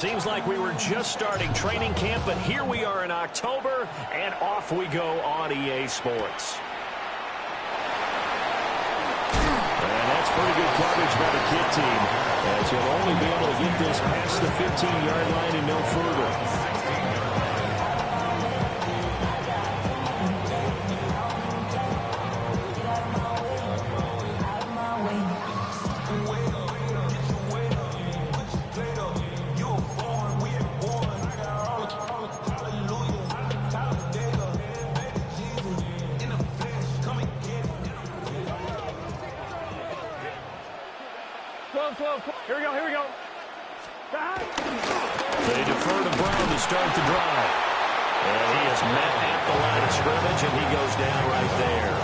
Seems like we were just starting training camp, but here we are in October, and off we go on EA Sports. And that's pretty good coverage by the kick team, as you'll only be able to get this past the 15-yard line and no further. Here we go. They defer to Brown to start the drive. And he is met at the line of scrimmage, and he goes down right there.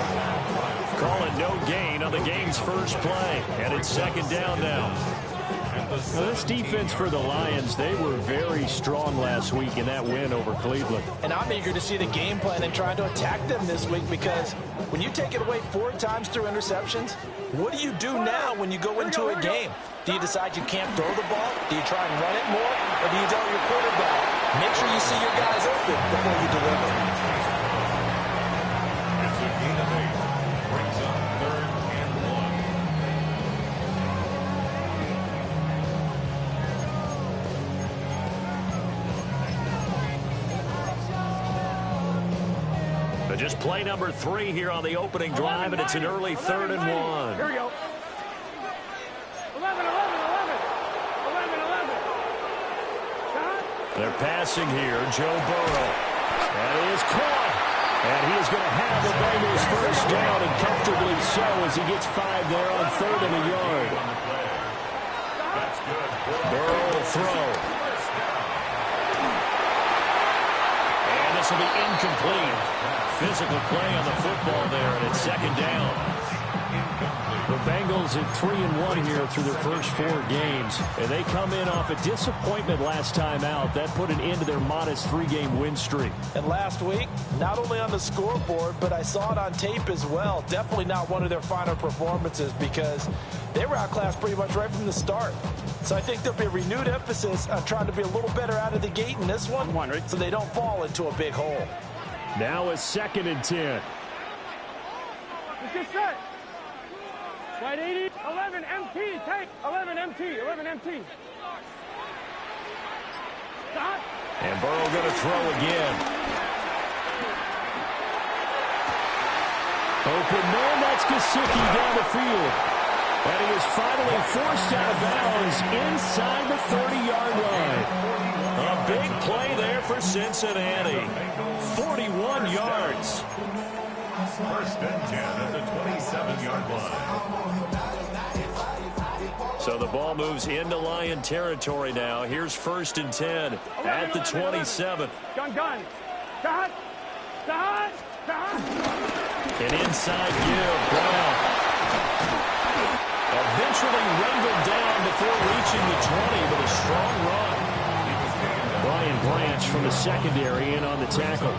Call it no gain on the game's first play. And it's second down now. Well, this defense for the Lions, they were very strong last week in that win over Cleveland. And I'm eager to see the game plan and trying to attack them this week, because when you take it away 4 times through interceptions, what do you do now when you go into a game? Do you decide you can't throw the ball? Do you try and run it more? Or do you tell your quarterback, make sure you see your guys open before you deliver? It's a gain of 8. Brings up 3rd and 1. But just play number 3 here on the opening drive, and it's an early 3rd and 1. Here we go. 11. They're passing here. Joe Burrow. That is caught. And he is going to have the Bengals first down, and comfortably so, as he gets 5 there on 3rd and a yard. Burrow will throw. And this will be incomplete. Physical play on the football there, and it's second down. The Bengals at 3-1 here through their first 4 games. And they come in off a disappointment last time out. That put an end to their modest 3-game win streak. And last week, not only on the scoreboard, but I saw it on tape as well. Definitely not one of their finer performances, because they were outclassed pretty much right from the start. So I think there'll be a renewed emphasis on trying to be a little better out of the gate in this one, so they don't fall into a big hole. Now a 2nd and 10. Let's get set. Right 80, 11 MT, take 11 MT. Stop. And Burrow going to throw again. Open man, that's Gesicki down the field. And he is finally forced out of bounds inside the 30-yard line. A big play there for Cincinnati. 41 yards. 1st and 10 at the 27-yard line. So the ball moves into Lion territory now. Here's 1st and 10 at the 27. Gun. Stop. An inside give. Brown eventually wrangled down before reaching the 20 with a strong run. Brian Branch from the secondary in on the tackle.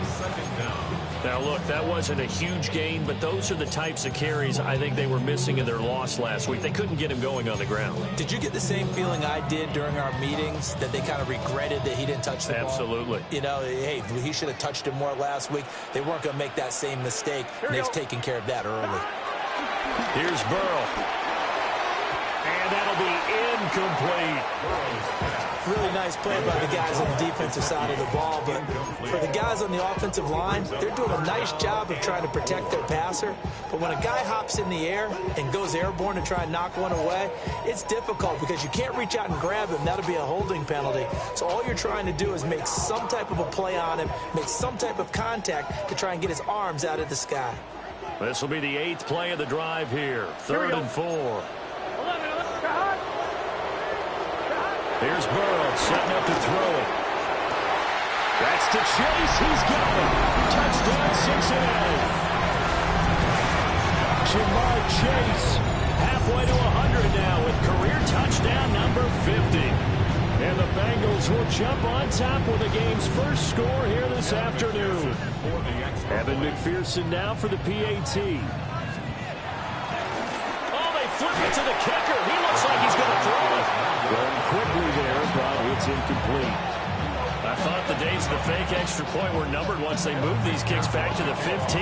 Now, look, that wasn't a huge gain, but those are the types of carries I think they were missing in their loss last week. They couldn't get him going on the ground. Did you get the same feeling I did during our meetings, that they kind of regretted that he didn't touch the ball? Absolutely. You know, hey, he should have touched him more last week. They weren't going to make that same mistake, and they've taken care of that early. Here's Burrow. And that'll be incomplete. Really nice play by the guys on the defensive side of the ball, but for the guys on the offensive line, they're doing a nice job of trying to protect their passer. But when a guy hops in the air and goes airborne to try and knock one away, it's difficult because you can't reach out and grab him. That'll be a holding penalty. So all you're trying to do is make some type of a play on him, make some type of contact to try and get his arms out of the sky. This will be the 8th play of the drive here. 3rd and 4. Here's Burrow setting up to throw it. That's to Chase. He's got it. Touchdown, Cincinnati. Jamar Chase halfway to 100 now with career touchdown number 50. And the Bengals will jump on top with the game's first score here this afternoon. Evan McPherson now for the PAT. Oh, they flip it to the kicker. He looks like he's going to throw it. Going quickly there, but it's incomplete. I thought the days of the fake extra point were numbered once they moved these kicks back to the 15.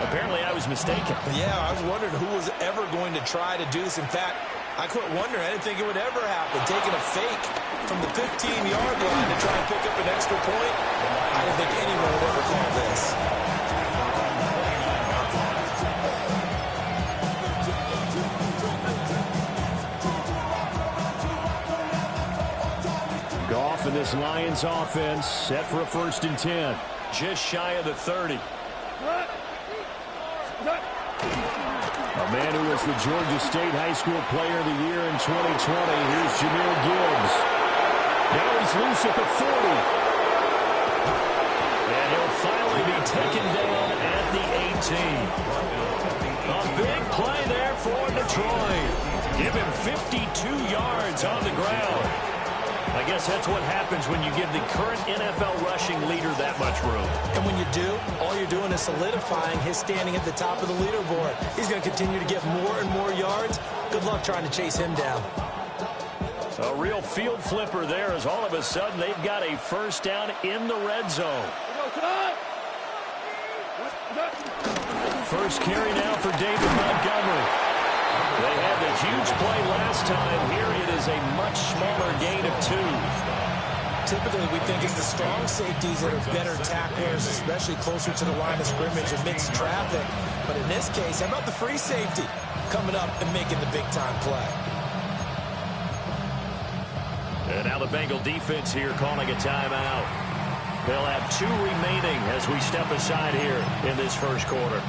Apparently, I was mistaken. Yeah, I was wondering who was ever going to try to do this. In fact, I quit wondering. I didn't think it would ever happen. Taking a fake from the 15-yard line to try and pick up an extra point. I didn't think anyone would ever call this. Goff and this Lions offense set for a 1st and 10. Just shy of the 30. A man who was the Georgia State High School Player of the Year in 2020. Here's Jahmyr Gibbs. Now he's loose at the 40. And he'll finally be taken down at the 18. A big play there for Detroit. Give him 52 yards on the ground. I guess that's what happens when you give the current NFL rushing leader that much room. And when you do, all you're doing is solidifying his standing at the top of the leaderboard. He's going to continue to get more and more yards. Good luck trying to chase him down. A real field flipper there as all of a sudden they've got a 1st down in the red zone. First carry now for David Montgomery. They had the huge play last time. Here it is a much smaller gain of 2. Typically, we think it's the strong safeties that are better tacklers, especially closer to the line of scrimmage amidst traffic. But in this case, how about the free safety coming up and making the big-time play? And now the Bengal defense here calling a timeout. They'll have 2 remaining as we step aside here in this first quarter.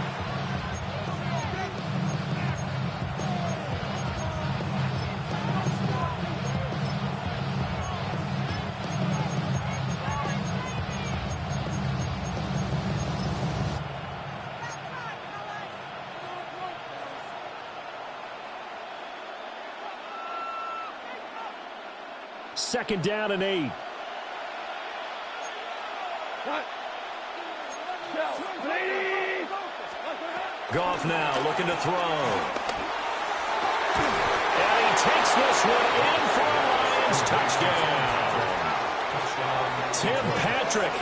Second down and 8. Goff now looking to throw. And he takes this one in for a Lions touchdown. Tim Patrick,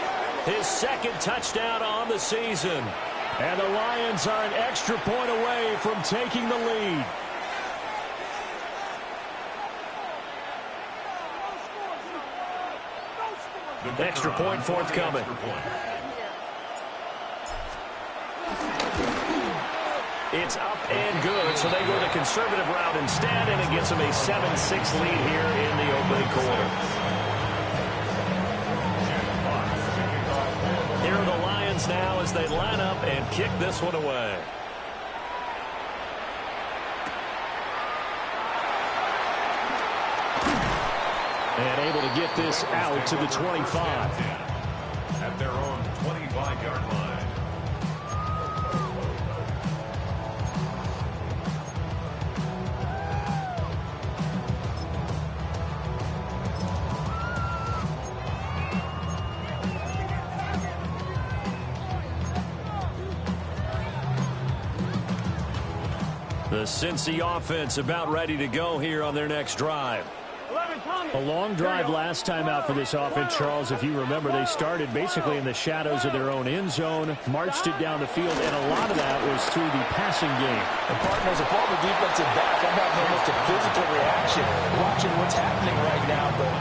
his 2nd touchdown on the season. And the Lions are an extra point away from taking the lead. Extra point forthcoming. It's up and good, so they go the conservative route instead, and it gives them a 7-6 lead here in the opening quarter. Here are the Lions now as they line up and kick this one away. And able to get this out to the 25. At their own 25-yard line. The Cincy offense about ready to go here on their next drive. A long drive last time out for this offense, Charles. If you remember, they started basically in the shadows of their own end zone, marched it down the field, and a lot of that was through the passing game. And partner, as a former defensive back, I'm having almost a physical reaction watching what's happening right now. But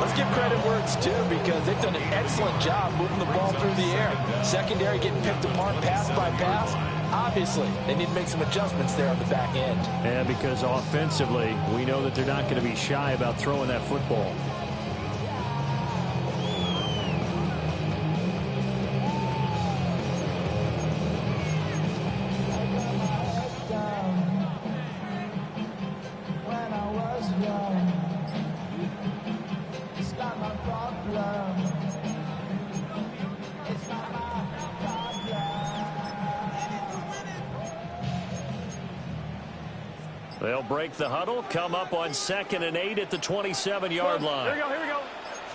let's give credit where it's due because they've done an excellent job moving the ball through the air. Secondary getting picked apart pass by pass. Obviously, they need to make some adjustments there on the back end. And because offensively, we know that they're not going to be shy about throwing that football. They'll break the huddle, come up on 2nd and 8 at the 27-yard line. Here we go.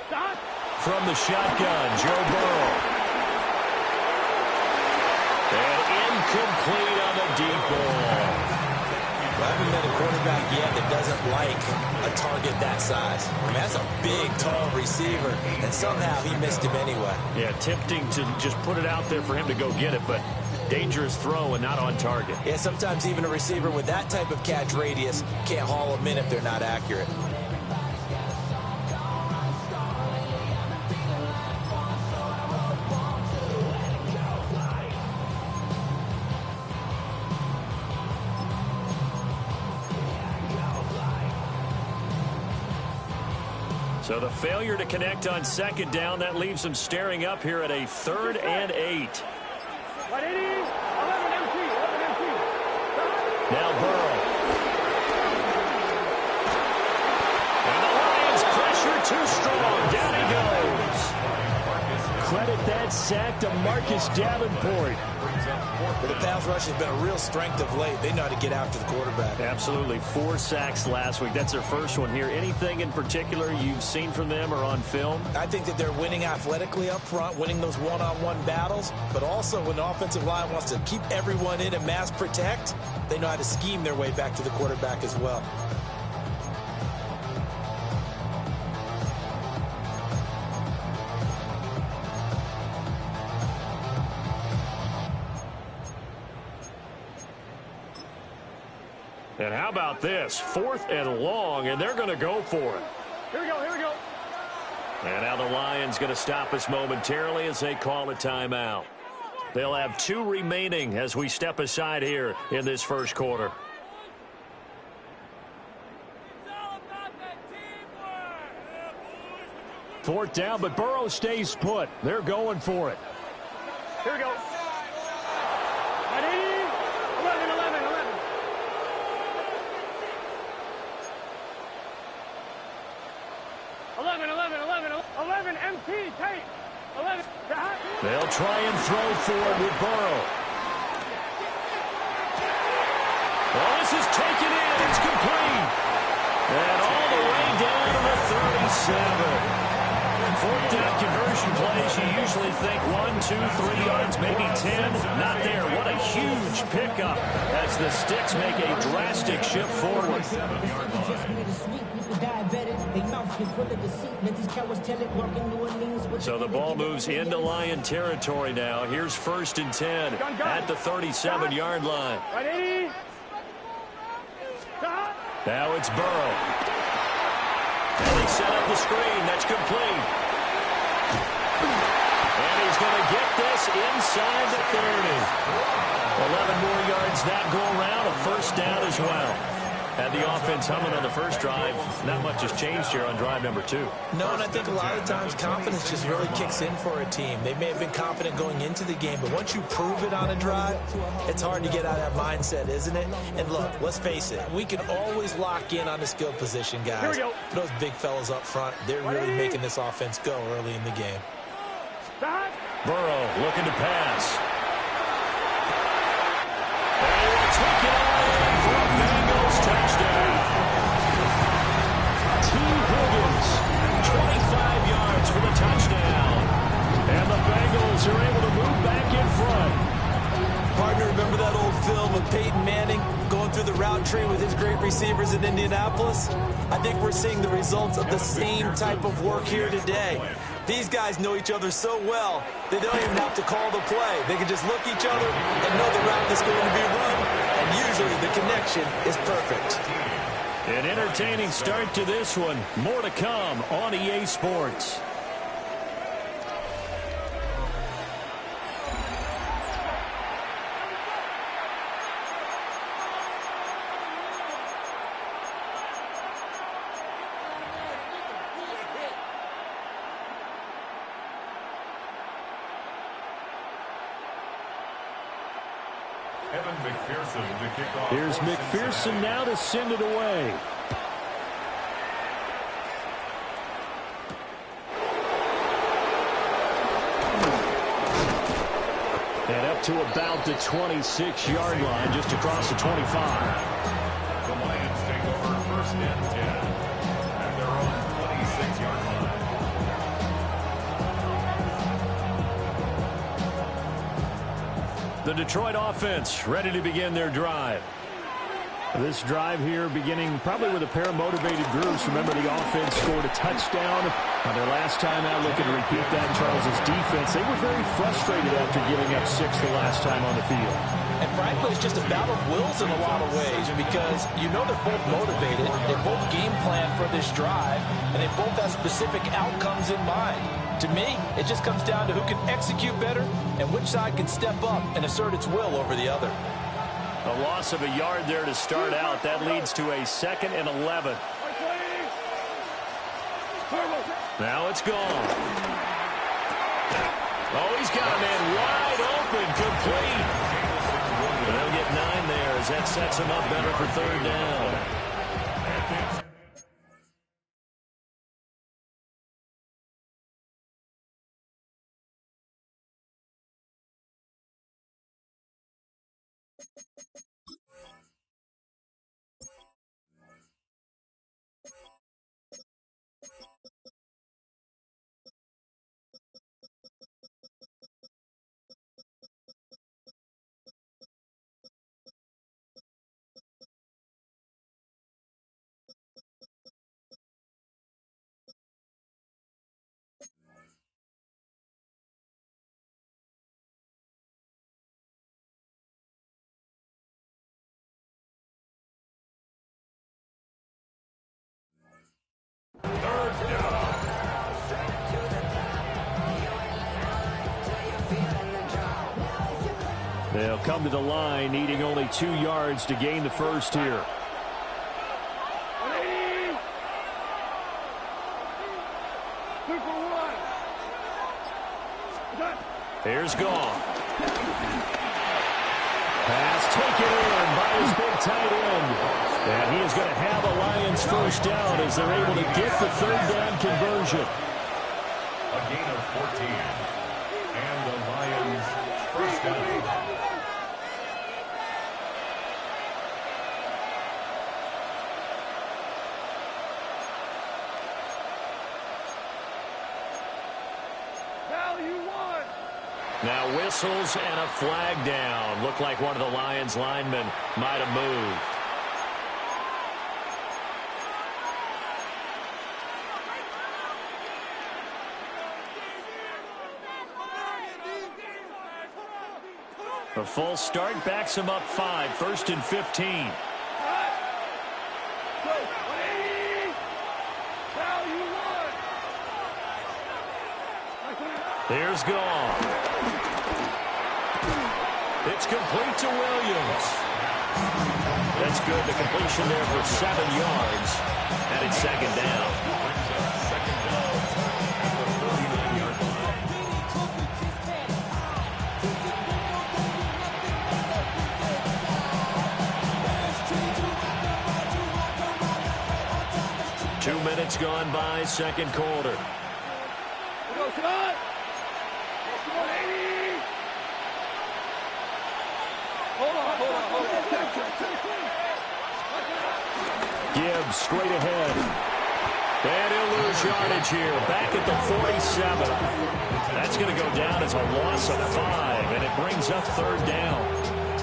Stop. From the shotgun, Joe Burrow. And incomplete on the deep ball. Well, I haven't met a quarterback yet that doesn't like a target that size. I mean, that's a big, tall receiver, and somehow he missed him anyway. Yeah, tempting to just put it out there for him to go get it, but dangerous throw and not on target. Yeah, sometimes even a receiver with that type of catch radius can't haul them in if they're not accurate. So the failure to connect on second down, that leaves them staring up here at a 3rd and 8. 180, 11 MT. Now Burrow. And the Lions pressure too strong. Down he goes. Credit that sack to Marcus Davenport. But the pass rush has been a real strength of late. They know how to get after the quarterback. Absolutely. 4 sacks last week. That's their first one here. Anything in particular you've seen from them or on film? I think that they're winning athletically up front, winning those one-on-one battles, but also when the offensive line wants to keep everyone in and mass protect, they know how to scheme their way back to the quarterback as well. And how about this? 4th and long, and they're going to go for it. Here we go. And now the Lions going to stop us momentarily as they call a timeout. They'll have 2 remaining as we step aside here in this first quarter. Fourth down, but Burrow stays put. They're going for it. Here we go. 180, 11 MT, take 11. They'll try and throw for it with Burrow. Well, this is taken in. It's complete. And all the way down to the 37. 4th down conversion plays, you usually think 1, 2, 3 yards, maybe 10. Not there. What a huge pickup as the Sticks make a drastic shift forward. So the ball moves into Lion territory now. Here's 1st and 10 at the 37-yard line. Now it's Burrow. And they set up the screen. That's complete. And he's going to get this inside the 30. 11 more yards that go around. A 1st down as well. Had the offense humming on the first drive. Not much has changed here on drive number 2. No, and I think a lot of times confidence just really kicks in for a team. They may have been confident going into the game, but once you prove it on a drive, it's hard to get out of that mindset, isn't it? And look, let's face it, we can always lock in on the skill position, guys. Here we go. Those big fellas up front, they're really making this offense go early in the game. Burrow looking to pass. And he will take it all in for a Bengals touchdown. T. Higgins, 25 yards for the touchdown. And the Bengals are able to move back in front. Partner, remember that old film of Peyton Manning going through the route tree with his great receivers in Indianapolis? I think we're seeing the results of the same type of work here today. These guys know each other so well, they don't even have to call the play. They can just look each other and know the route that's going to be run, and usually the connection is perfect. An entertaining start to this one. More to come on EA Sports. Evan McPherson to kick off. Here's McPherson now to send it away. And up to about the 26-yard line, just across the 25. The Lions take over 1st and 10 at their own 26-yard line. The Detroit offense ready to begin their drive. This drive here beginning probably with a pair of motivated groups. Remember, the offense scored a touchdown on their last time out. Looking to repeat that in Charles' defense. They were very frustrated after giving up 6 the last time on the field. And frankly, it's just a battle of wills in a lot of ways because you know they're both motivated. They both game plan for this drive, and they both have specific outcomes in mind. To me, it just comes down to who can execute better and which side can step up and assert its will over the other. A loss of a yard there to start out. That leads to a 2nd and 11. Now it's gone. Oh, he's got a man wide open, complete. They'll get 9 there as that sets him up better for 3rd down. They'll come to the line, needing only 2 yards to gain the first here. Here's Goff. Pass taken in by his big tight end. And he is going to have a Lions first down as they're able to get the 3rd down conversion. A gain of 14. And the Lions first down. Now whistles and a flag down. Looked like one of the Lions linemen might have moved. A full start backs him up 5. 1st and 15. Here's Goff. It's complete to Williams. That's good. The completion there for 7 yards. And it's 2nd down. 2 minutes gone by, 2nd quarter. Gibbs straight ahead. And he'll lose yardage here. Back at the 47. That's going to go down as a loss of 5, and it brings up 3rd down.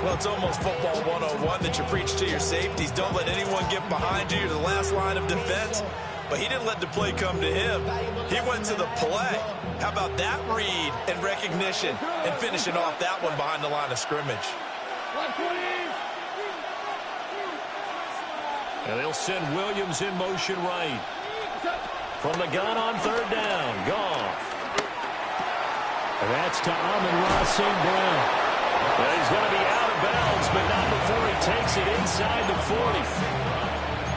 Well, it's almost football 101 that you preach to your safeties. Don't let anyone get behind you. You're the last line of defense. But he didn't let the play come to him. He went to the play. How about that read and recognition and finishing off that one behind the line of scrimmage? And they'll send Williams in motion right. From the gun on 3rd down, Goff. And that's to Amon-Ra St. Brown. Well, he's going to be out of bounds, but not before he takes it inside the 40.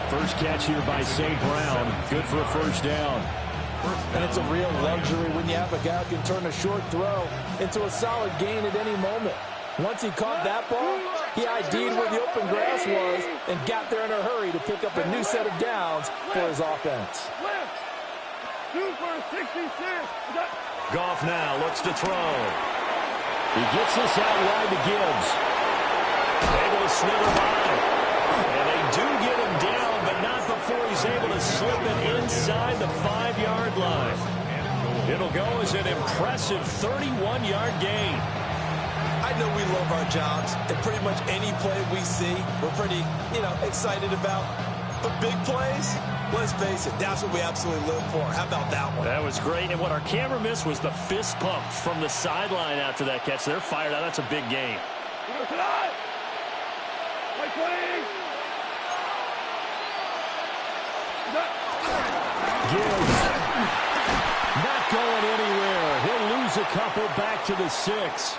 First catch here by St. Brown. Good for a 1st down. And it's a real luxury when you have a guy who can turn a short throw into a solid gain at any moment. Once he caught that ball, he ID'd where the open grass was and got there in a hurry to pick up a new set of downs for his offense. Goff now looks to throw. He gets this out wide to Gibbs. Able to slither by. And they do get him down, but not before he's able to slip it inside the 5-yard line. It'll go as an impressive 31-yard gain. I I know we love our jobs, and pretty much any play we see, we're pretty, excited about. The big plays, let's face it, that's what we absolutely live for. How about that one? That was great, and what our camera missed was the fist pump from the sideline after that catch. They're fired out. That's a big game. Gibbs not going anywhere. He'll lose a couple back to the 6.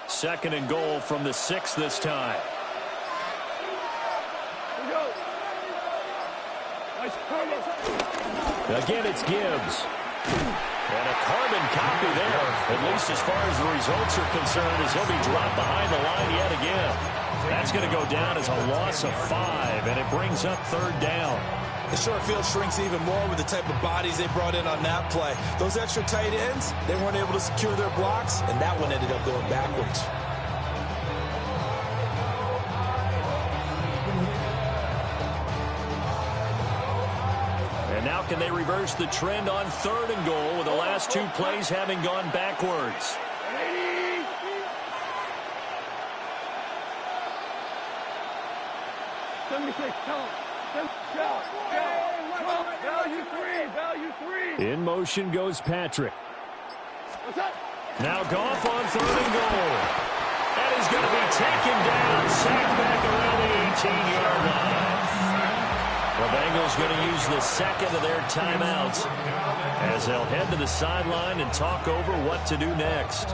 Second and goal from the 6 this time. Again, it's Gibbs. And a carbon copy there, at least as far as the results are concerned, as he'll be dropped behind the line yet again. That's going to go down as a loss of 5, and it brings up 3rd down. The short field shrinks even more with the type of bodies they brought in on that play. Those extra tight ends, they weren't able to secure their blocks, and that one ended up going backwards. And now can they reverse the trend on 3rd and goal with the last 2 plays having gone backwards? In motion goes Patrick. Now Goff on 3rd and goal. And he's going to be taken down, sacked back around the 18-yard line. The Bengals going to use the second of their timeouts as they'll head to the sideline and talk over what to do next.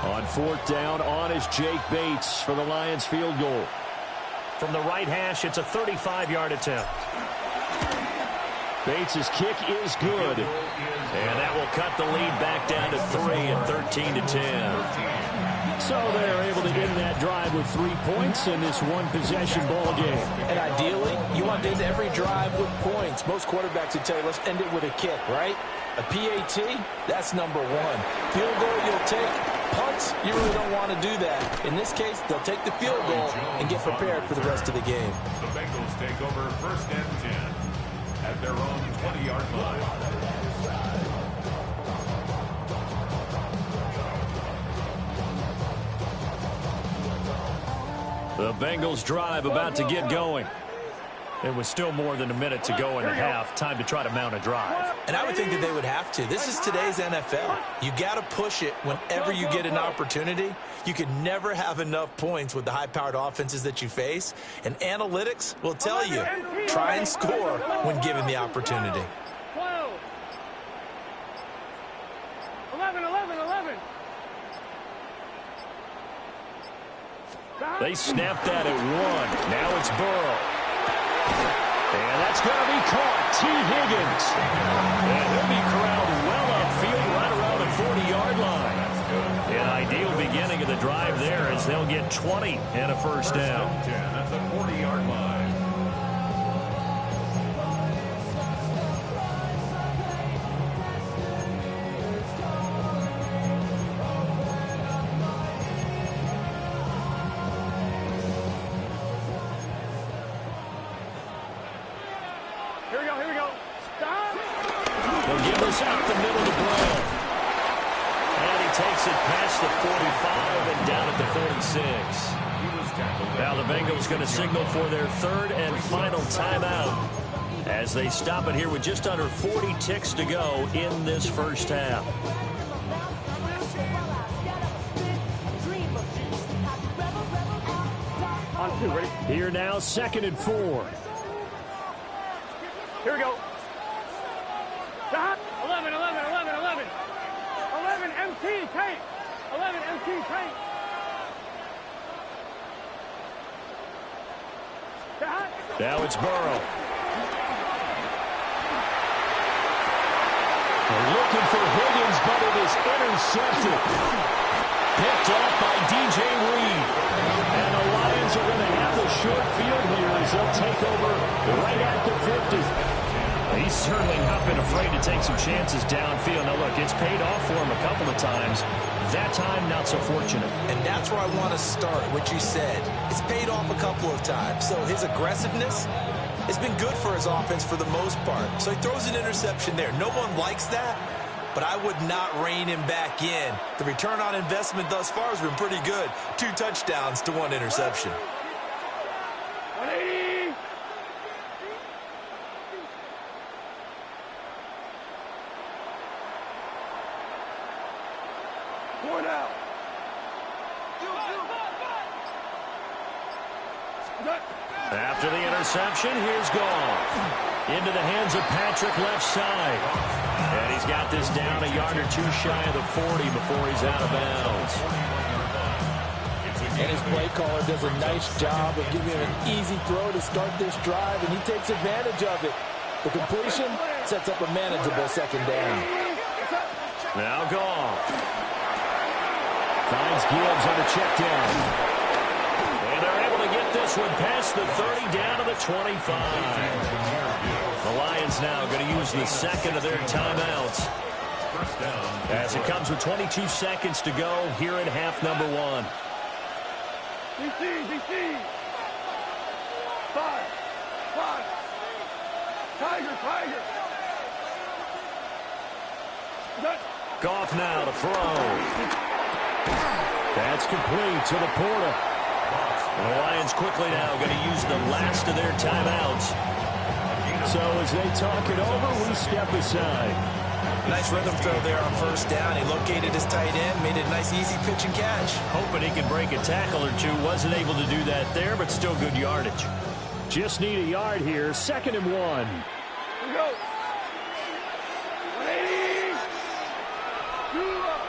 On 4th down, on is Jake Bates for the Lions field goal. From the right hash, it's a 35-yard attempt. Bates' kick is good. And that will cut the lead back down to 3 at 13-10. So they're able to end that drive with 3 points in this one-possession ball game. And ideally, you want to end every drive with points. Most quarterbacks would tell you, let's end it with a kick, right? A PAT, that's number 1. Field goal, you'll take. Punts, you really don't want to do that. In this case, they'll take the field goal and get prepared for the rest of the game. The Bengals take over 1st and 10 at their own 20-yard line. The Bengals drive about to get going. There was still more than a minute to go in the half. Time to try to mount a drive. And I would think that they would have to. This is today's NFL. You got to push it whenever you get an opportunity. You can never have enough points with the high-powered offenses that you face. And analytics will tell you, try and score when given the opportunity. 12. 11. They snapped that at 1. Now it's Burrow. And that's going to be caught. T. Higgins. And he'll be corralled well upfield right around the 40-yard line. An ideal beginning of the drive there as they'll get 20 and a 1st down. At the 40-yard line. Here we go. Stop. They'll give us out the middle to Brown. And he takes it past the 45 and down at the 46. Now the Bengals going to signal for their 3rd and final timeout as they stop it here with just under 40 ticks to go in this 1st half. On 2, ready? Here now, 2nd and 4. Here we go. Stop. 11. 11 MT, take. 11 MT, take. Stop. Now it's Burrow. They're looking for Higgins, but is intercepted. Picked off by D.J. Reed. And the Lions are going to have the short field here as they'll take over right at the 50. He's certainly not been afraid to take some chances downfield. Now, look, it's paid off for him a couple of times. That time, not so fortunate. And that's where I want to start, what you said. It's paid off a couple of times. So his aggressiveness has been good for his offense for the most part. So he throws an interception there. No one likes that, but I would not rein him back in. The return on investment thus far has been pretty good. 2 touchdowns to 1 interception. 180. Point out. After the interception, here's Goff. Into the hands of Patrick left side. And he's got this down a yard or 2 shy of the 40 before he's out of bounds. And his play caller does a nice job of giving him an easy throw to start this drive, and he takes advantage of it. The completion sets up a manageable second down. Now Goff. Finds Gibbs on a check down. And they're able to get this one past the 30 down to the 25. The Lions now going to use the second of their timeouts. As it comes with 22 seconds to go here in half number 1. DC. 5. Tiger. Goff now to throw. That's complete to the Porter. And the Lions quickly now going to use the last of their timeouts. So as they talk it over, we step aside. Nice rhythm throw there on first down. He located his tight end, made it a nice easy pitch and catch. Hoping he can break a tackle or two. Wasn't able to do that there, but still good yardage. Just need a yard here. 2nd and 1. Here we go. 180. 2 up.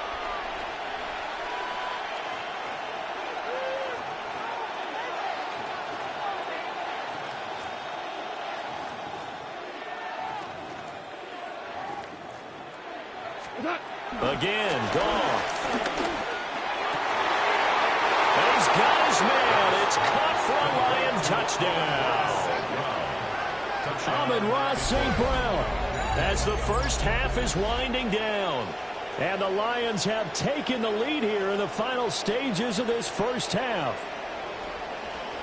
Again, Goff. And he's got his man. It's caught for a Lion touchdown. Amon-Ra St. Brown as the first half is winding down. And the Lions have taken the lead here in the final stages of this first half.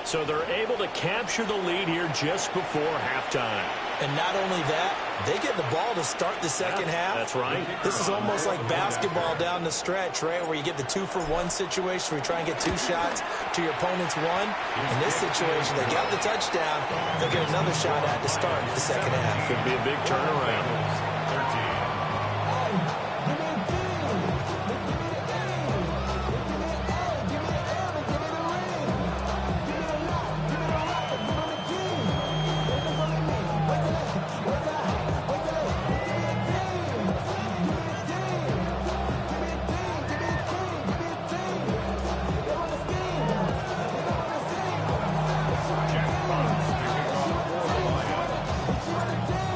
So they're able to capture the lead here just before halftime. And not only that, they get the ball to start the second half. That's right. This is almost like basketball down the stretch, right, where you get the 2-for-1 situation where you try and get 2 shots to your opponent's 1. In this situation, they got the touchdown. They'll get another shot at to start the second half. Could be a big turnaround.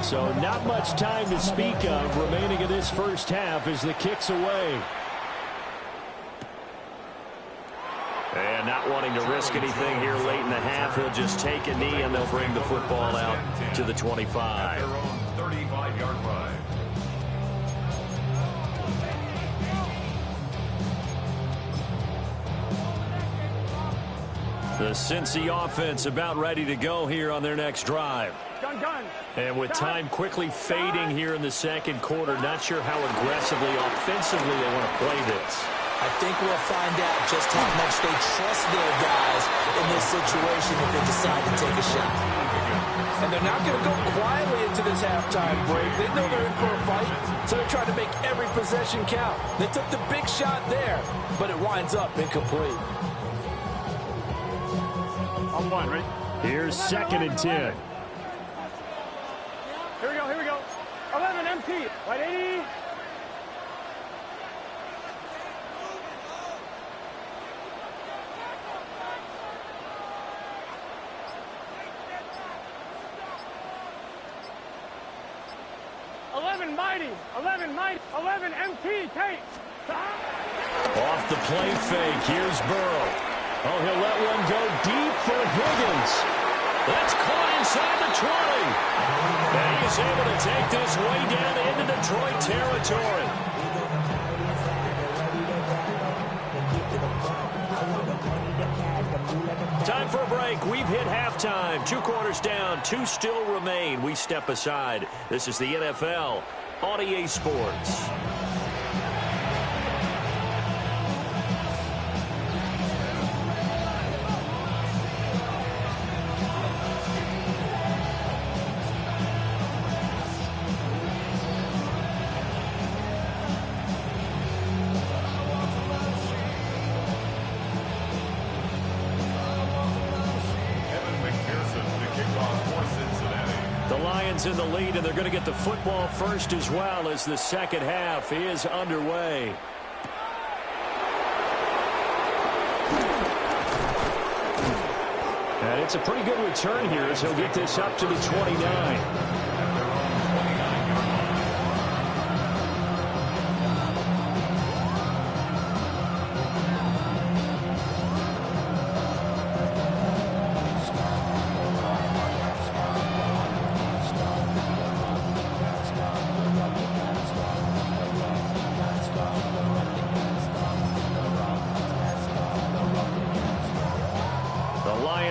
So not much time to speak of remaining in this first half as the kick's away. And not wanting to risk anything here late in the half, he'll just take a knee and they'll bring the football out to the 25. 35-yard line. The Cincy offense about ready to go here on their next drive. Gun. And with time quickly fading here in the second quarter, not sure how aggressively, offensively they want to play this. I think we'll find out just how much they trust their guys in this situation if they decide to take a shot. And they're not going to go quietly into this halftime break. They know they're in for a fight, so they're trying to make every possession count. They took the big shot there, but it winds up incomplete. On 1, ready? Here's 2nd and 10. Here we go. 11 empty. Right 80. 11 mighty. 11 mighty. 11 MT. Take. Off the play fake. Here's Burrow. Oh, he'll let one go deep for Higgins. That's caught inside the 20. And he's able to take this way down into Detroit territory. Time for a break. We've hit halftime. 2 quarters down. 2 still remain. We step aside. This is the NFL on EA Sports. In the lead, and they're going to get the football first as well as the second half is underway. And it's a pretty good return here as he'll get this up to the 29.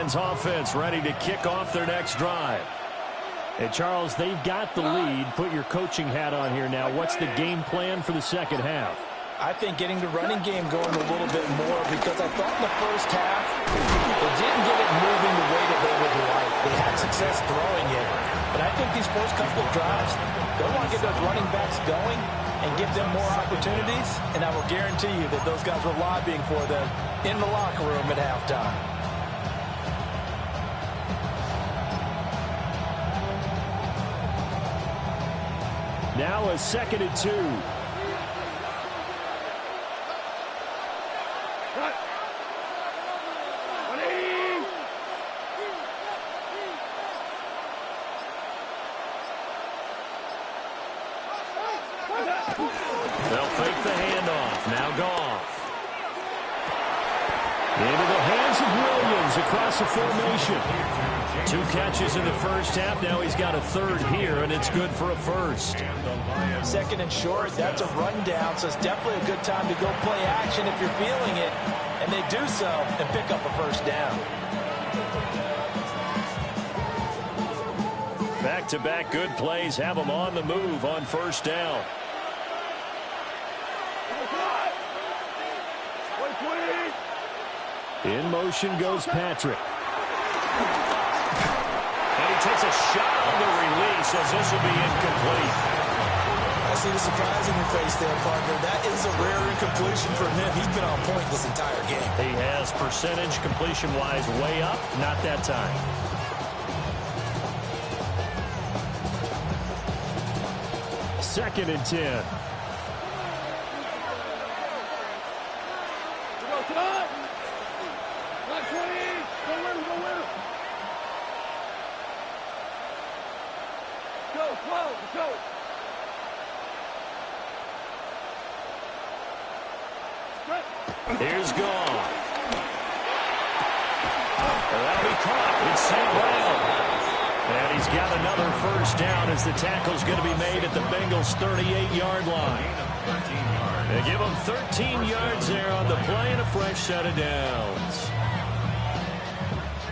Offense ready to kick off their next drive. And Charles, they've got the lead. Put your coaching hat on here now. What's the game plan for the second half? I think getting the running game going a little bit more, because I thought in the first half they didn't get it moving the way that they would like. They had success throwing it, but I think these first couple of drives, they want to get those running backs going and give them more opportunities, and I will guarantee you that those guys were lobbying for them in the locker room at halftime. Now a 2nd and 2. They'll fake the handoff. Now Goff. Into the hands of Williams across the formation. 2 catches in the first half. Now he's got a 3rd here, and it's good for a 1st. 2nd and short. That's a rundown, so it's definitely a good time to go play action if you're feeling it. And they do so and pick up a 1st down. Back-to-back good plays have them on the move on 1st down. In motion goes Patrick. And he takes a shot on the release as this will be incomplete. I see the surprise in your face there, partner. That is a rare incompletion from him. He's been on point this entire game. He has percentage completion-wise way up. Not that time. Second and 10. Here's Goff. That'll be caught. It's St. Brown. And he's got another 1st down as the tackle's going to be made at the Bengals' 38-yard line. They give them 13 yards there on the play and a fresh set of downs.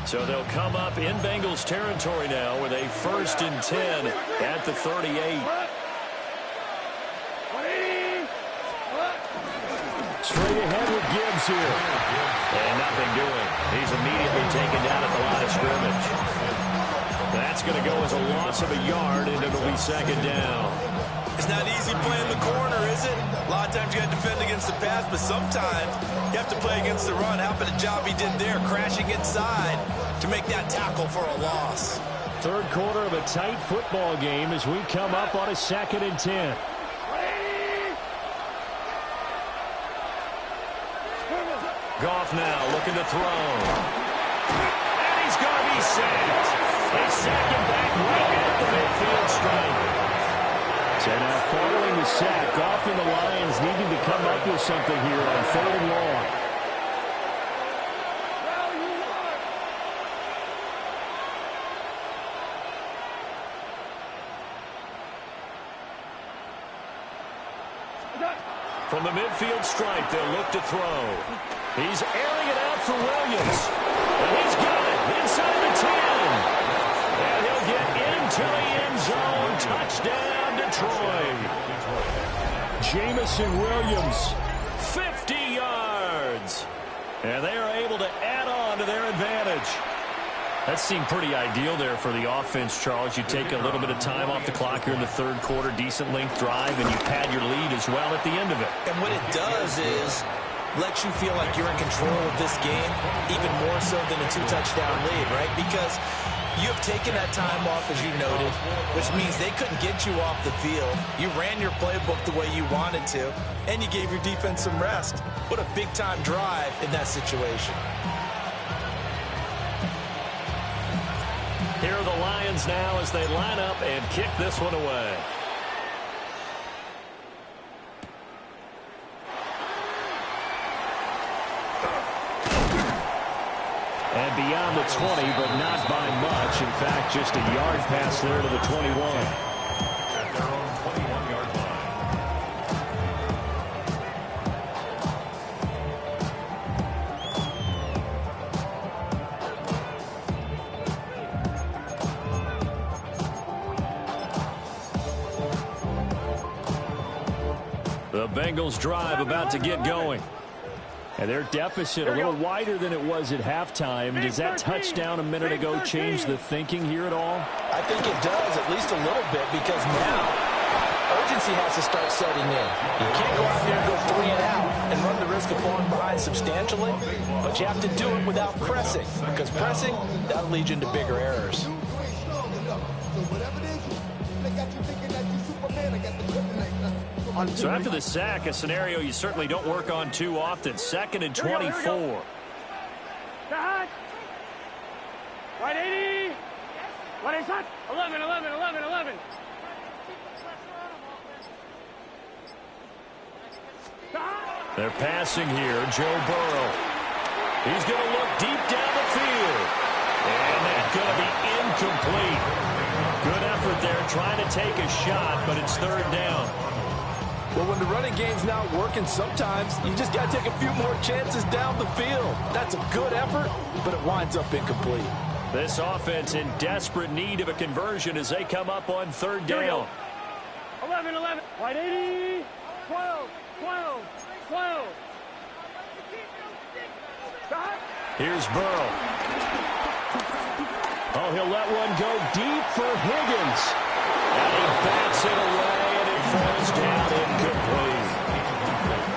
So they'll come up in Bengals territory now with a 1st and 10 at the 38. Straight ahead with Gibbs here. And nothing doing. He's immediately taken down at the line of scrimmage. That's going to go as a loss of a yard, and it'll be 2nd down. It's not easy playing the corner, is it? A lot of times you got to defend against the pass, but sometimes you have to play against the run. How about the job he did there, crashing inside to make that tackle for a loss. 3rd quarter of a tight football game as we come up on a 2nd and 10. Goff now looking to throw. And he's going to be sacked. They sack him back right at the midfield stripe. sack, often the Lions needing to come up with something here on 3rd and long. From the midfield stripe, they'll look to throw. He's airing it out for Williams. And he's got it inside the 10. And he'll get into the end zone. Touchdown, Detroit. Jamison Williams, 50 yards. And they are able to add on to their advantage. That seemed pretty ideal there for the offense, Charles. You take a little bit of time off the clock here in the 3rd quarter, decent length drive, and you pad your lead as well at the end of it. And what it does is lets you feel like you're in control of this game, even more so than a 2-touchdown lead, right? Because you have taken that time off, as you noted, which means they couldn't get you off the field. You ran your playbook the way you wanted to, and you gave your defense some rest. What a big-time drive in that situation. Here are the Lions now as they line up and kick this one away. And beyond the 20, but not by much. In fact, just a yard pass there to the 21. At their own 21-yard line. The Bengals drive about to get going. And their deficit a little wider than it was at halftime. Does that touchdown a minute ago change the thinking here at all? I think it does, at least a little bit, because now urgency has to start setting in. You can't go out there and go 3 and out and run the risk of falling behind substantially, but you have to do it without pressing, because pressing, that'll lead you into bigger errors. So after the sack, a scenario you certainly don't work on too often. 2nd and 24. Right 80. What is that? 11, 11, 11, 11. They're passing here. Joe Burrow. He's going to look deep down the field. And that's going to be incomplete. Good effort there trying to take a shot, but it's 3rd down. Well, when the running game's not working, sometimes you just got to take a few more chances down the field. That's a good effort, but it winds up incomplete. This offense in desperate need of a conversion as they come up on 3rd down. 11, 11. Right 80. 12, 12, 12. Here's Burrow. Oh, he'll let one go deep for Higgins. And he bats it away, and it falls down incomplete.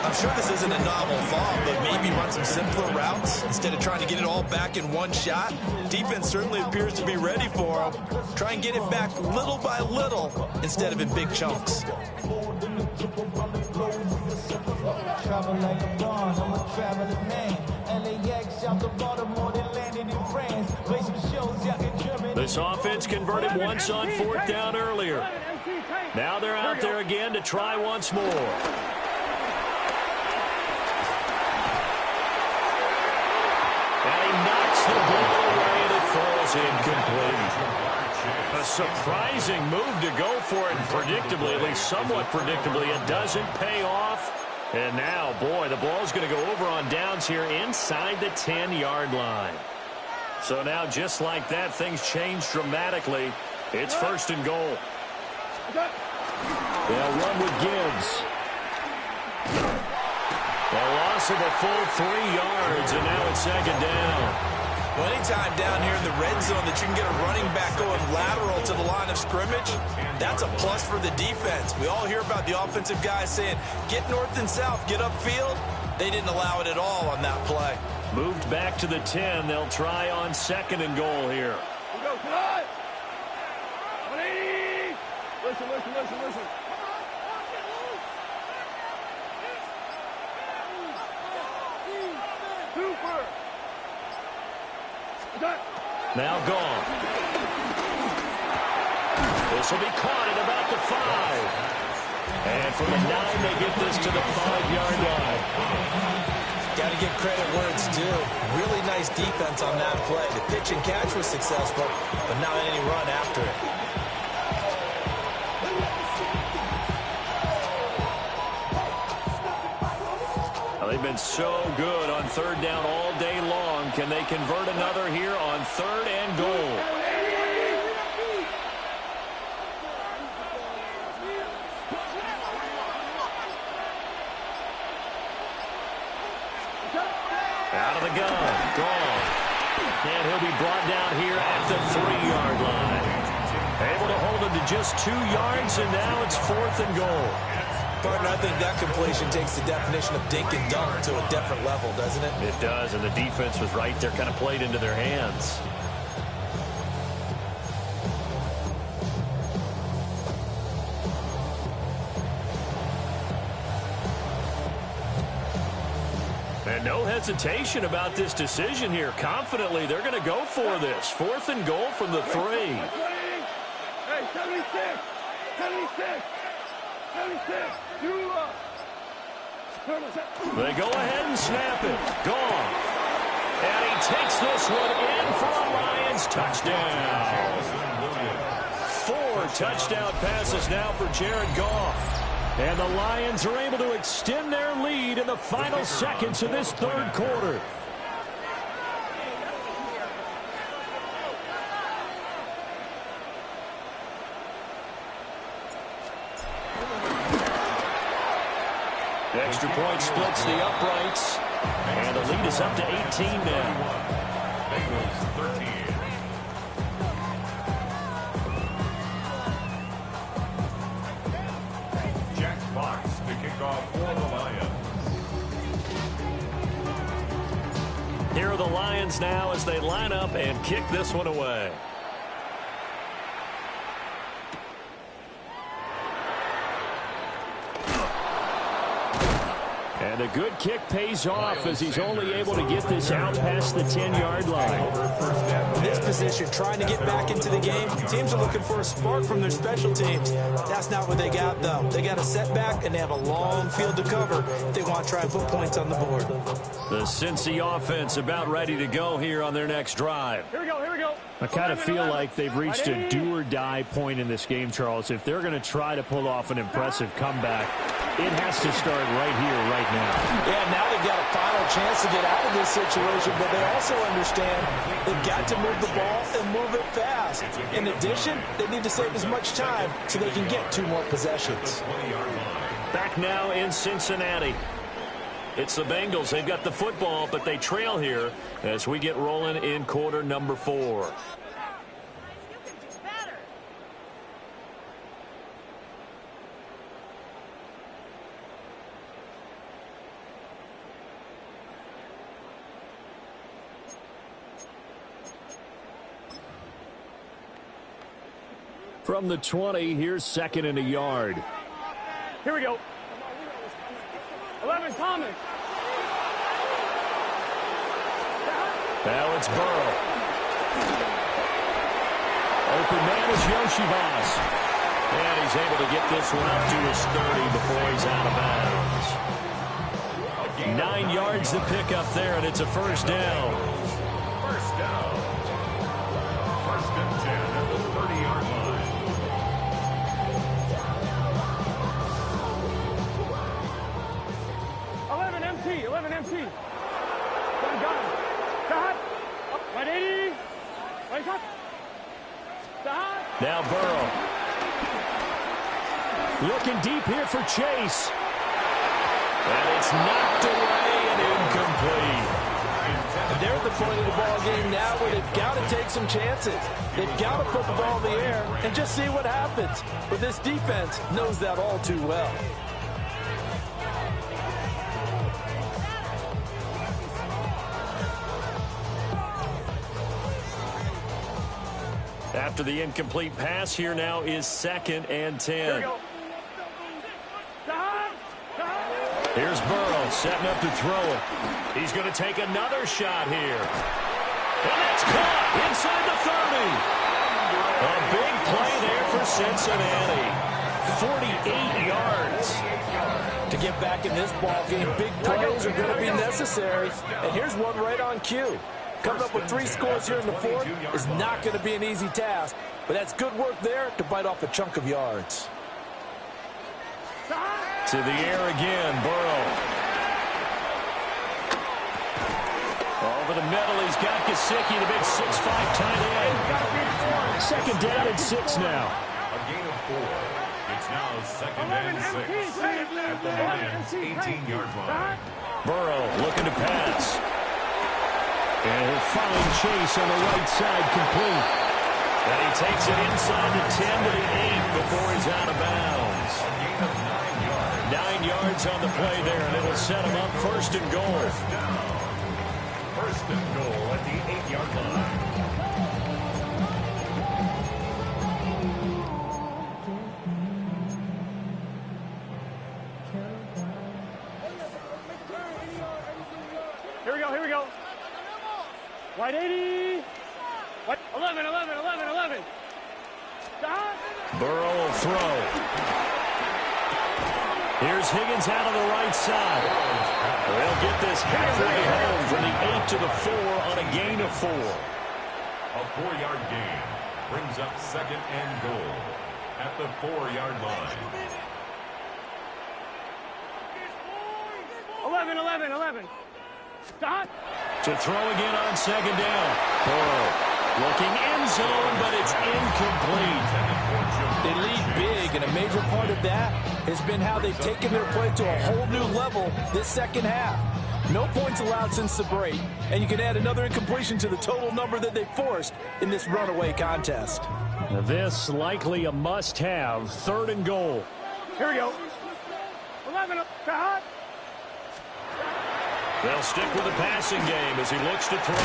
I'm sure this isn't a novel thought, but maybe run some simpler routes instead of trying to get it all back in one shot. Defense certainly appears to be ready for him. Try and get it back little by little instead of in big chunks. This offense converted once on 4th down earlier. Now they're out there again to try once more. And he knocks the ball away and it falls incomplete. A surprising move to go for it, and predictably, at least somewhat predictably, it doesn't pay off. And now, boy, the ball's going to go over on downs here inside the 10-yard line. So now, just like that, things change dramatically. It's 1st and goal. They'll run with Gibbs. A loss of a full 3 yards, and now it's 2nd down. Well, anytime down here in the red zone that you can get a running back going lateral to the line of scrimmage, that's a plus for the defense. We all hear about the offensive guys saying, get north and south, get upfield. They didn't allow it at all on that play. Moved back to the 10. They'll try on 2nd and goal here. We go tonight. 180. Listen, listen, listen, listen. Super. Now gone. This will be caught at about the 5. And from the 9, they get this to the 5-yard line. Got to give credit where it's due. Really nice defense on that play. The pitch and catch was successful, but not any run after it. They've been so good on 3rd down all day long. Can they convert another here on 3rd and goal? Out of the gun. Gone. And he'll be brought down here at the 3-yard line. Able to hold him to just 2 yards, and now it's 4th and goal. Partner, I think that completion takes the definition of dink and dunk to a different level, doesn't it? It does, and the defense was right there, kind of played into their hands. And no hesitation about this decision here. Confidently, they're going to go for this. 4th and goal from the 3. Hey, 76! 76! 76! You up! They go ahead and snap it. Gone. And he takes this one in for a Lions touchdown. 4 touchdown passes now for Jared Goff. And the Lions are able to extend their lead in the final seconds of this 3rd quarter. Extra point splits the uprights. And the lead is up to 18 now. Bengals 13. Jack Fox to kick off for the Lions. Here are the Lions now as they line up and kick this one away. And a good kick pays off as he's only able to get this out past the 10-yard line. In this position, trying to get back into the game, teams are looking for a spark from their special teams. That's not what they got, though. They got a setback, and they have a long field to cover if they want to try and put points on the board. The Cincy offense about ready to go here on their next drive. Here we go, here we go. I kind of feel like they've reached a do-or-die point in this game, Charles. If they're going to try to pull off an impressive comeback, it has to start right here, right now. Yeah, now they've got a final chance to get out of this situation, but they also understand they've got to move the ball and move it fast. In addition, they need to save as much time so they can get 2 more possessions. Back now in Cincinnati. It's the Bengals. They've got the football, but they trail here as we get rolling in quarter number 4. From the 20, here's 2nd and a yard. Here we go. 11, Thomas. Now it's Burrow. Open man is Yoshibas. And he's able to get this one up to his 30 before he's out of bounds. 9 yards to pick up there, and it's a 1st down. First down. 1st and 10 at the 30-yard line. 11 MT. Gun. Stop. Right 80. Right shot. Stop. Now Burrow. Looking deep here for Chase. And it's knocked away and incomplete. And they're at the point of the ball game now where they've got to take some chances. They've got to put the ball in the air and just see what happens. But this defense knows that all too well. After the incomplete pass, here now is 2nd and 10. Here we go. Stop. Here's Burrow setting up to throw it. He's going to take another shot here. And that's caught inside the 30. A big play there for Cincinnati. 48 yards. get back in this ball game. Big plays are going to be necessary. And here's one right on cue. Coming up with 3 scores here in the fourth is not going to be an easy task. But that's good work there to bite off a chunk of yards. To the air again, Burrow. Over the middle, he's got Gesicki, the big 6'5" tight end. Second down and 6 now. A gain of 4. It's now second and 6 at the Lions' 18-yard line. Burrow looking to pass. And he'll find Chase on the right side, complete. And he takes it inside the 10 to the 8 before he's out of bounds. A gain of 9 yards. 9 yards on the play there, and it'll set him up first and goal. First and goal at the 8-yard line. Here we go. White 80. White 11. Stop. Burrow will throw. Here's Higgins out of the right side. They'll get this halfway home from the 8 to the 4 on a gain of 4. A 4-yard gain brings up second and goal at the 4-yard line. 11. Stop. To throw again on second down. Burrow looking end zone, but it's incomplete. They lead big, and a major part of that has been how they've taken their play to a whole new level this second half. No points allowed since the break, and you can add another incompletion to the total number that they forced in this runaway contest. Now this likely a must-have, third and goal. Here we go. 11. Stop. They'll stick with the passing game as he looks to throw.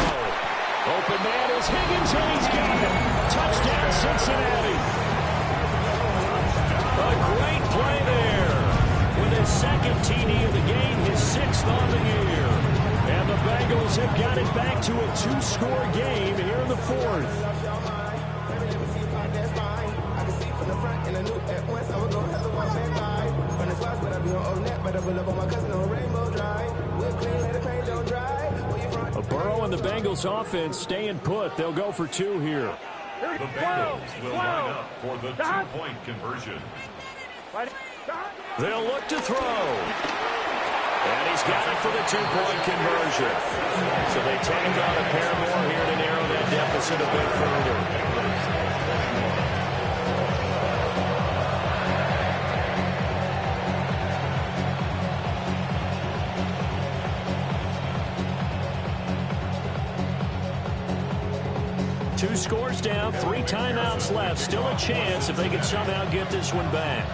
Open man is Higgins, and he's got it. Touchdown, Cincinnati. A great play there. With his second TD of the game, his 6th on the year. And the Bengals have got it back to a 2-score game here in the fourth. Burrow and the Bengals offense staying put. They'll go for 2 here. The Bengals will line up for the 2-point conversion. They'll look to throw. And he's got it for the 2-point conversion. So they tack on a pair more here to narrow that deficit a bit further. Two scores down, 3 timeouts left. Still a chance if they can somehow get this one back.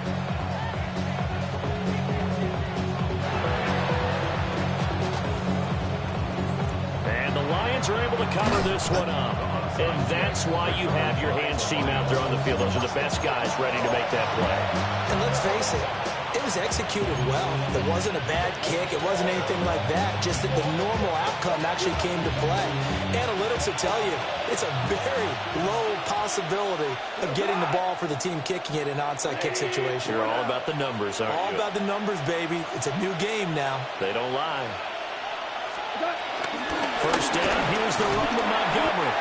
And the Lions are able to cover this one up. And that's why you have your hands team out there on the field. Those are the best guys ready to make that play. And let's face it, it was executed well. It wasn't a bad kick. It wasn't anything like that. Just that the normal outcome actually came to play. Analytics will tell you it's a very low possibility of getting the ball for the team kicking it in an onside kick situation. You're all about the numbers, aren't you? All about the numbers, baby. It's a new game now. They don't lie. First down, here's the run to Montgomery.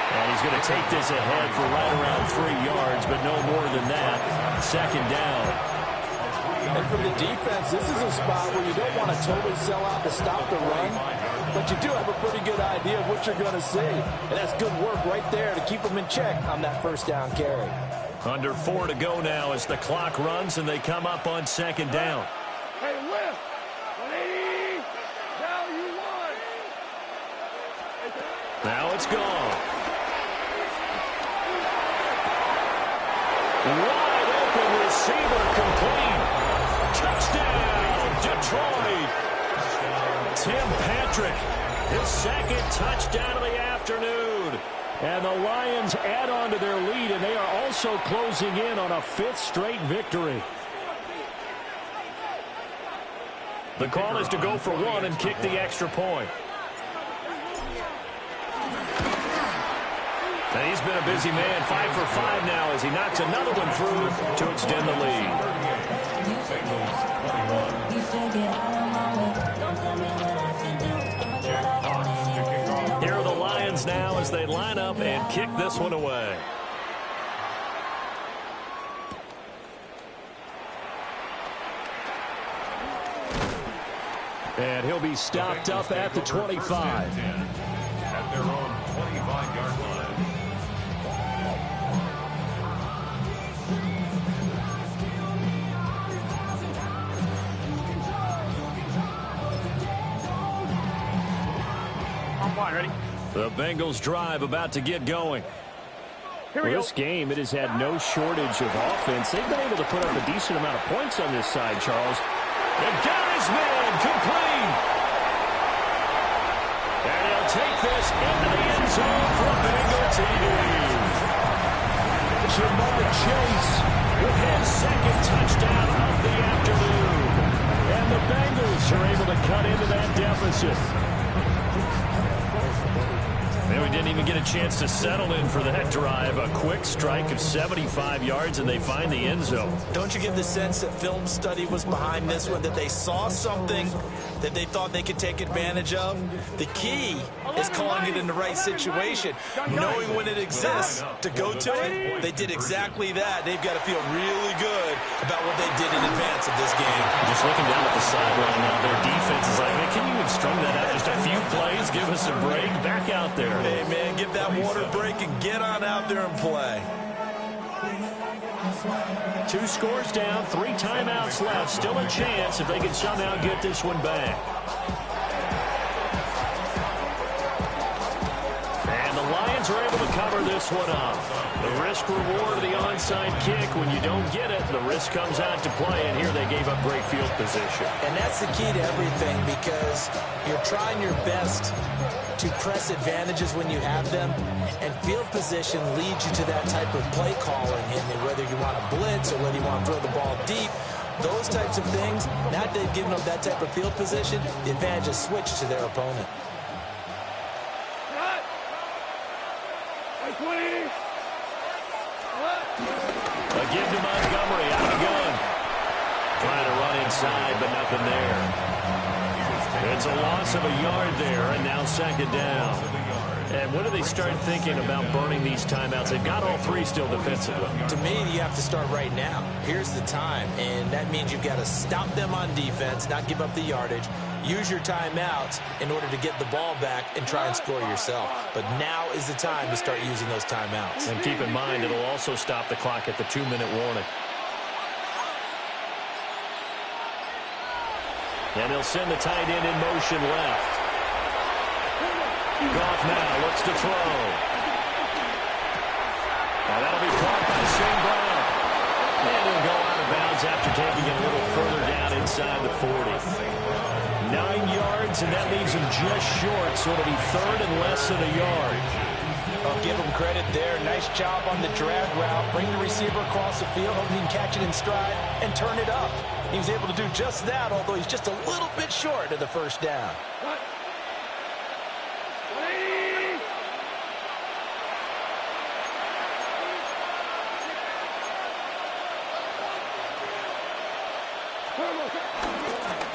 And he's going to take this ahead for right around 3 yards, but no more than that. Second down. And for the defense, this is a spot where you don't want to totally sell out to stop the run, but you do have a pretty good idea of what you're going to see. And that's good work right there to keep them in check on that first down carry. Under 4 to go now as the clock runs and they come up on second down. Hey, Will. 180. Now you won. Now it's gone. Wide open receiver complete. Touchdown, Detroit. Tim Patrick, his second touchdown of the afternoon. And the Lions add on to their lead, and they are also closing in on a 5th straight victory. The call is to go for 1 and kick the extra point. And he's been a busy man, 5 for 5 now as he knocks another one through to extend the lead. kick this one away. And he'll be stopped up at the 25. At their own 25-yard line. Ready? The Bengals drive about to get going. Here we go. This game, it has had no shortage of offense. They've been able to put up a decent amount of points on this side, Charles. And got his man complete. And he'll take this into the end zone for a Bengal TD. Jamar Chase with his second touchdown of the afternoon. And the Bengals are able to cut into that deficit. And we didn't even get a chance to settle in for that drive. A quick strike of 75 yards, and they find the end zone. Don't you get the sense that film study was behind this one, that they saw something that they thought they could take advantage of? The key is calling it in the right situation, knowing when it exists to go to it. They did exactly that. They've got to feel really good about what they did in advance of this game. Just looking down at the sideline now, their defense is like, man, can you even strum that out? Just a few plays, give us a break, back out there. Hey, man, give that water break and get on out there and play. 2 scores down, 3 timeouts left. Still a chance if they can somehow get this one back. And the Lions are able to cover this one up. The risk-reward of the onside kick, when you don't get it, the risk comes out to play, and here they gave up great field position. And that's the key to everything, because you're trying your best to press advantages when you have them, and field position leads you to that type of play calling, and whether you want to blitz or whether you want to throw the ball deep, those types of things, now that they've given them that type of field position, the advantage is switched to their opponent. Again to Montgomery, out of the gun. Trying to run inside, but nothing there. It's a loss of a yard there, and now second down. And when do they start thinking about burning these timeouts? They've got all 3 still defensively. To me, you have to start right now. Here's the time, and that means you've got to stop them on defense, not give up the yardage, use your timeouts in order to get the ball back and try and score yourself. But now is the time to start using those timeouts. And keep in mind, it'll also stop the clock at the 2-minute warning. And he'll send the tight end in motion left. Goff now looks to throw. Now that'll be caught by St. Brown. And he'll go out of bounds after taking it a little further down inside the 40. 9 yards, and that leaves him just short, so it'll be third and less than a yard. I'll give him credit there. Nice job on the drag route. Bring the receiver across the field, hoping he can catch it in stride and turn it up. He was able to do just that, although he's just a little bit short of the first down.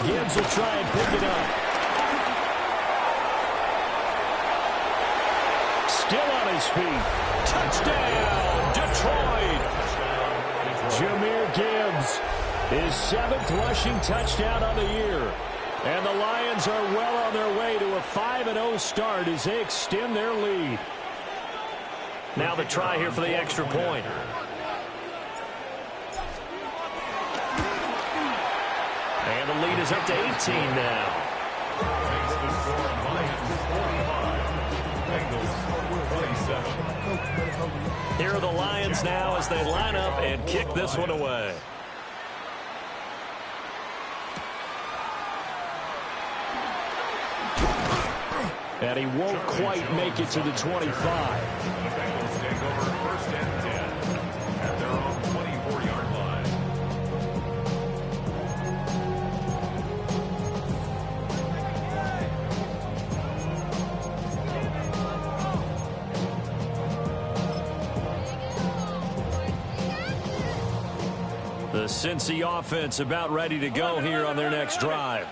Gibbs will try and pick it up. Still on his feet. Touchdown, Detroit. Jahmyr Gibbs, his 7th rushing touchdown on the year. And the Lions are well on their way to a 5-0 start as they extend their lead. Now the try here for the extra point. And the lead is up to 18 now. Here are the Lions now as they line up and kick this one away. And he won't quite make it to the 25. The Bengals take over first and 10 at their own 24-yard line. The Cincy offense about ready to go here on their next drive.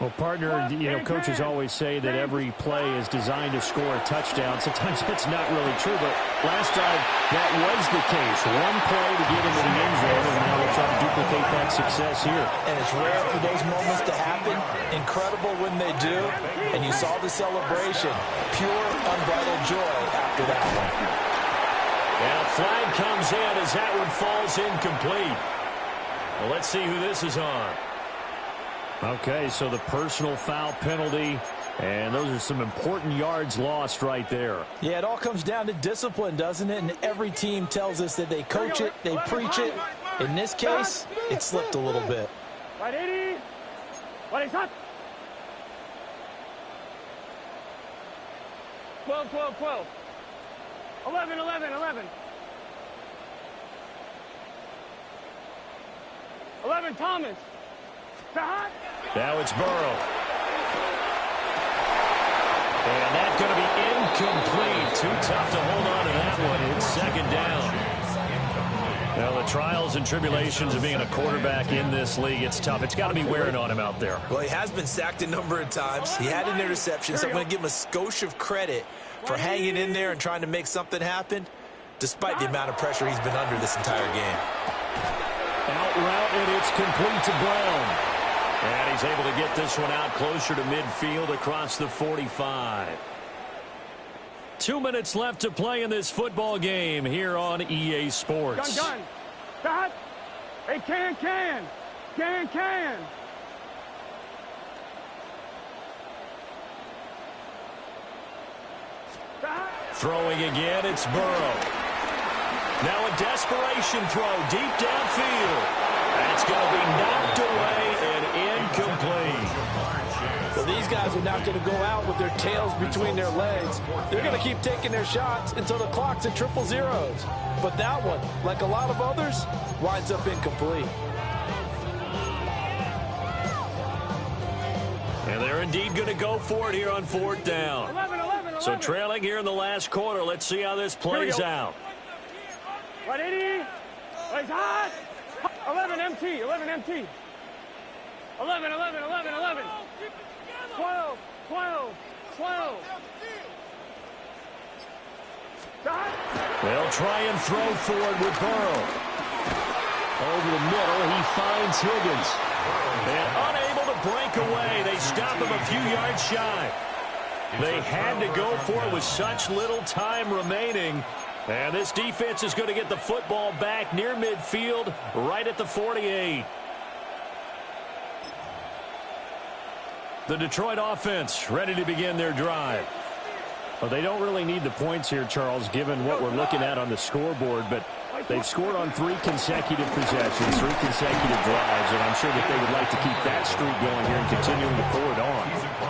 Well, partner, coaches always say that every play is designed to score a touchdown. Sometimes that's not really true, but last drive, that was the case. One play to get into the end zone, and now they'll try to duplicate that success here. And it's rare for those moments to happen. Incredible when they do. And you saw the celebration. Pure, unbridled joy after that one. And a flag comes in as that one falls incomplete. Well, let's see who this is on. Okay, so the personal foul penalty, and those are some important yards lost right there. Yeah, it all comes down to discipline, doesn't it? And every team tells us that they coach it, they preach it. In this case, it slipped a little bit. Right 80. Right shot. 12, 12, 12. 11, 11, 11. 11, Thomas. Now it's Burrow. And that's going to be incomplete. Too tough to hold on to that one. It's second down. Now, the trials and tribulations of being a quarterback in this league, it's tough. It's got to be wearing on him out there. Well, he has been sacked a number of times. He had an interception, so I'm going to give him a skosh of credit for hanging in there and trying to make something happen, despite the amount of pressure he's been under this entire game. Out route, and it's complete to Brown. And he's able to get this one out closer to midfield across the 45. 2 minutes left to play in this football game here on EA Sports. Gun. That. Hey, can. Throwing again, it's Burrow. Now a desperation throw deep downfield. That's going to be knocked away and incomplete. Well, these guys are not going to go out with their tails between their legs. They're going to keep taking their shots until the clock's at triple zeros. But that one, like a lot of others, winds up incomplete. And they're indeed going to go for it here on fourth down. 11. So trailing here in the last quarter. Let's see how this plays out. Right 80. Right hot. 11 MT. 11 MT. 11. 12. They'll try and throw forward with Burrow. Over the middle, he finds Higgins. And unable to break away. They stop him a few yards shy. They had to go for it with such little time remaining. And this defense is going to get the football back near midfield, right at the 48. The Detroit offense ready to begin their drive. Well, they don't really need the points here, Charles, given what we're looking at on the scoreboard, but they've scored on 3 consecutive possessions, 3 consecutive drives, and I'm sure that they would like to keep that streak going here and continuing to pour it on.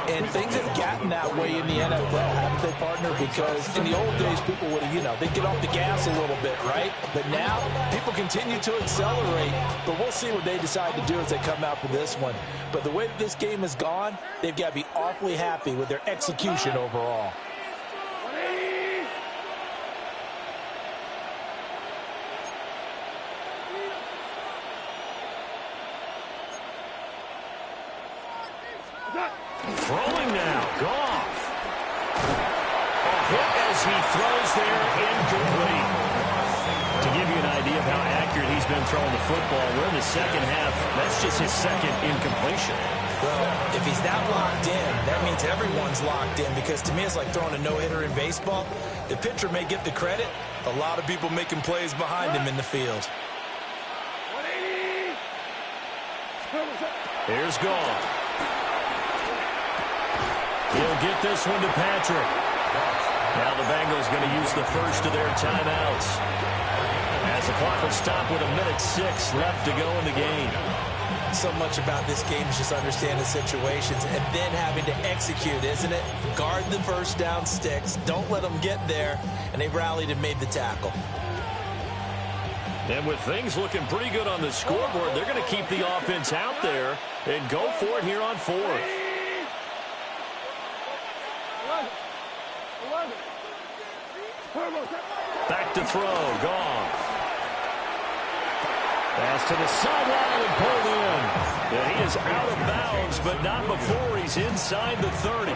And things have gotten that way in the NFL, haven't they, partner? Because in the old days, people would have, they'd get off the gas a little bit, right? But now, people continue to accelerate, but we'll see what they decide to do as they come out for this one. But the way that this game has gone, they've got to be awfully happy with their execution overall. Throwing now, Goff. A hit as he throws there, incomplete. To give you an idea of how accurate he's been throwing the football, we're in the second half. That's just his second incompletion. Well, if he's that locked in, that means everyone's locked in, because to me it's like throwing a no-hitter in baseball. The pitcher may get the credit. A lot of people making plays behind him in the field. 180. Here's Goff. He'll get this one to Patrick. Now the Bengals going to use the first of their timeouts, as the clock will stop with 1:06 left to go in the game. So much about this game is just understanding situations and then having to execute, isn't it? Guard the first down sticks. Don't let them get there. And they rallied and made the tackle. And with things looking pretty good on the scoreboard, they're going to keep the offense out there and go for it here on fourth. 11. Back to throw, Goff. Pass to the sideline and pulled in. And he is out of bounds, but not before he's inside the 30.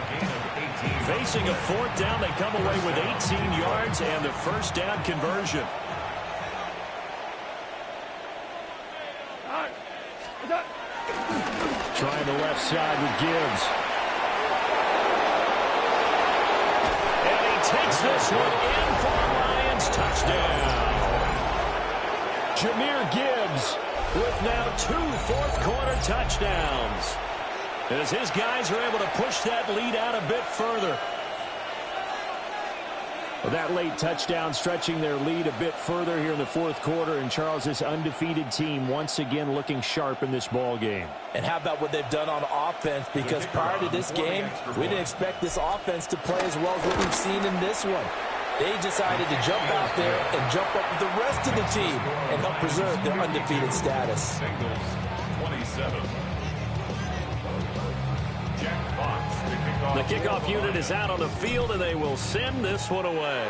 Facing a fourth down, they come away with 18 yards and the first down conversion. Trying the left side with Gibbs. And he takes this one in for a Lions touchdown. Jahmyr Gibbs with now 2 fourth-quarter touchdowns. As his guys are able to push that lead out a bit further. Well, that late touchdown stretching their lead a bit further here in the fourth quarter, and Charles, this undefeated team once again looking sharp in this ball game. And how about what they've done on offense? Because prior to this game, we didn't expect this offense to play as well as what we've seen in this one. They decided to jump out there and jump up with the rest of the team and help preserve their undefeated status. Bengals 27. Jack Fox, the kickoff unit is out on the field, and they will send this one away.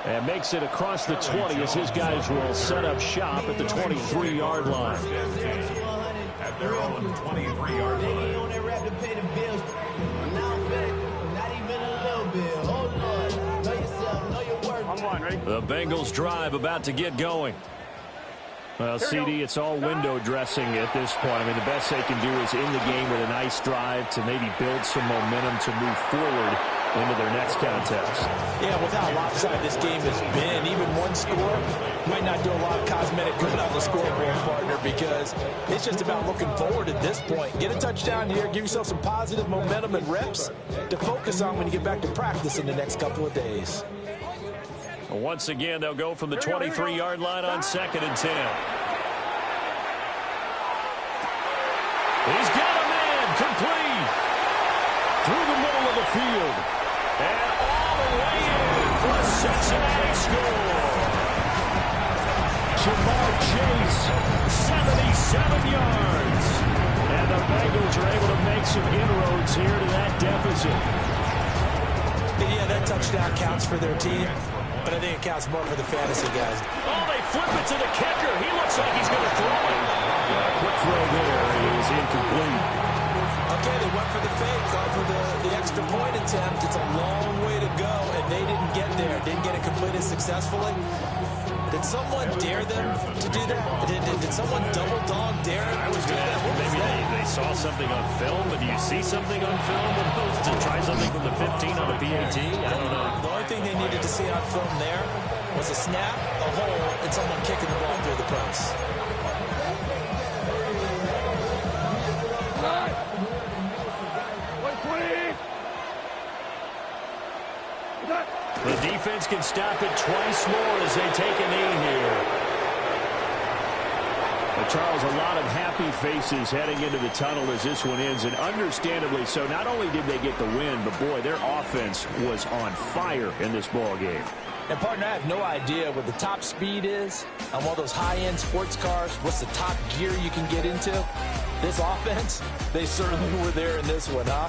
And makes it across the 20 as his guys will set up shop at the 23-yard line. At their own 23-yard line. The Bengals drive about to get going. Well, CD, it's all window dressing at this point. I mean, the best they can do is in the game with a nice drive to maybe build some momentum to move forward into their next contest. Yeah, with how lopsided this game has been, even one score might not do a lot of cosmetic good on the scoreboard, partner, because it's just about looking forward at this point. Get a touchdown here, give yourself some positive momentum and reps to focus on when you get back to practice in the next couple of days. Once again, they'll go from the 23-yard line on 2nd and 10. He's got a man complete through the middle of the field. And all the way in for a Cincinnati score. Jamar Chase, 77 yards. And the Bengals are able to make some inroads here to that deficit. Yeah, that touchdown counts for their team, but I think it counts more for the fantasy guys. Oh, they flip it to the kicker. He looks like he's going to throw it. Quick throw there is incomplete. Okay, they went for the fake, going for the extra point attempt. It's a long way to go, and they didn't get there. Didn't get it completed successfully. Did someone dare them to do that? Did someone double dog dare them to do that? Maybe they saw something on film, but do you see something on film opposed to try something from the 15 on the PAT? I don't know. The only thing they needed to see on film there was a snap, a hole, and someone kicking the ball through the post. The defense can stop it twice more as they take a knee here. But Charles, a lot of happy faces heading into the tunnel as this one ends, and understandably so. Not only did they get the win, but boy, their offense was on fire in this ball game. And, partner, I have no idea what the top speed is on one of those high-end sports cars. What's the top gear you can get into? This offense, they certainly were there in this one, huh?